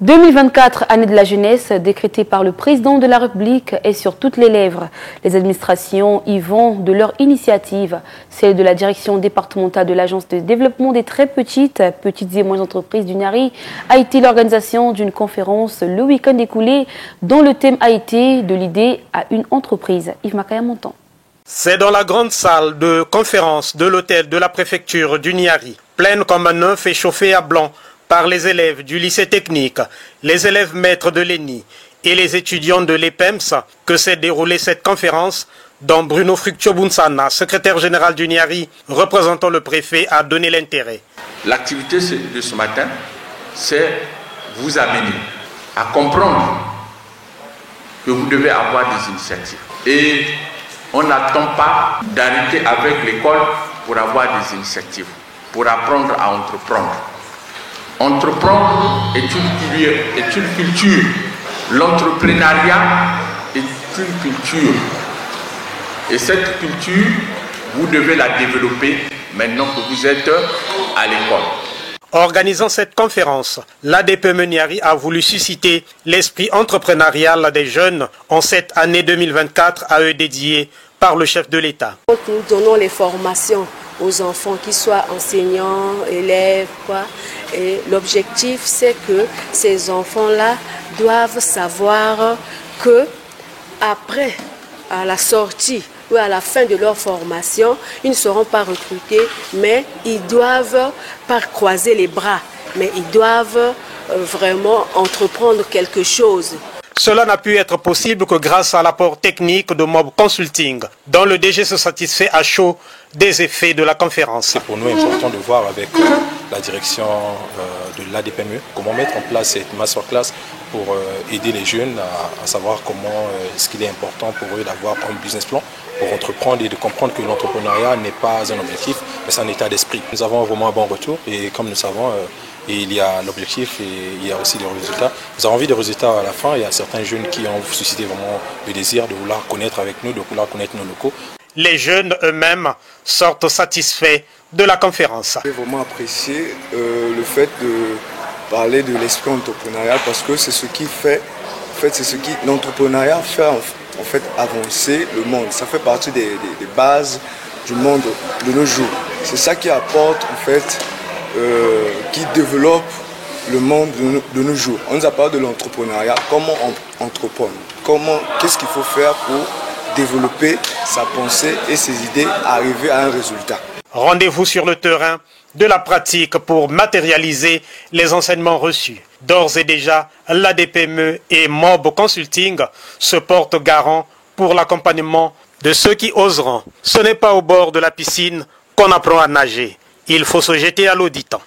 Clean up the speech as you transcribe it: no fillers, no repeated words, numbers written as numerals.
2024, année de la jeunesse, décrétée par le président de la République, est sur toutes les lèvres. Les administrations y vont de leur initiative. Celle de la direction départementale de l'Agence de développement des très petites et moyennes entreprises du Niari a été l'organisation d'une conférence le week-end écoulé dont le thème a été de l'idée à une entreprise. Yves Makaya Montan. C'est dans la grande salle de conférence de l'hôtel de la préfecture du Niari, pleine comme un œuf et chauffée à blanc, par les élèves du lycée technique, les élèves maîtres de l'ENI et les étudiants de l'EPEMS que s'est déroulée cette conférence dont Bruno Fructio-Bunsana, secrétaire général du Niari, représentant le préfet, a donné l'intérêt. L'activité de ce matin, c'est vous amener à comprendre que vous devez avoir des initiatives. Et on n'attend pas d'arrêter avec l'école pour avoir des initiatives, pour apprendre à entreprendre. Entreprendre est une culture. L'entrepreneuriat est une culture. Et cette culture, vous devez la développer maintenant que vous êtes à l'école. Organisant cette conférence, l'ADPME Niari a voulu susciter l'esprit entrepreneurial des jeunes en cette année 2024 à eux dédiée par le chef de l'État. Nous donnons les formations aux enfants, qu'ils soient enseignants, élèves, quoi. Et l'objectif, c'est que ces enfants-là doivent savoir que après, à la sortie ou à la fin de leur formation, ils ne seront pas recrutés, mais ils doivent pas croiser les bras, mais ils doivent vraiment entreprendre quelque chose. Cela n'a pu être possible que grâce à l'apport technique de Mob Consulting, dont le DG se satisfait à chaud des effets de la conférence. C'est pour nous important de voir avec la direction de l'ADPME comment mettre en place cette masterclass pour aider les jeunes à savoir comment ce qu'il est important pour eux d'avoir un business plan pour entreprendre et de comprendre que l'entrepreneuriat n'est pas un objectif, mais c'est un état d'esprit. Nous avons vraiment un bon retour et comme nous savons, il y a l'objectif et il y a aussi des résultats. Nous avons envie des résultats à la fin. Il y a certains jeunes qui ont suscité vraiment le désir de vouloir connaître avec nous, de vouloir connaître nos locaux. Les jeunes eux-mêmes sortent satisfaits de la conférence. J'ai vraiment apprécié le fait de parler de l'esprit entrepreneurial parce que c'est ce qui fait, l'entrepreneuriat fait en fait avancer le monde. Ça fait partie des bases du monde de nos jours. C'est ça qui apporte en fait, qui développe le monde de nos jours. On nous a parlé de l'entrepreneuriat, comment entreprendre, qu'est-ce qu'il faut faire pour développer sa pensée et ses idées, arriver à un résultat. Rendez-vous sur le terrain de la pratique pour matérialiser les enseignements reçus. D'ores et déjà, l'ADPME et Mob Consulting se portent garant pour l'accompagnement de ceux qui oseront. Ce n'est pas au bord de la piscine qu'on apprend à nager. Il faut se jeter à l'eau, dit-on.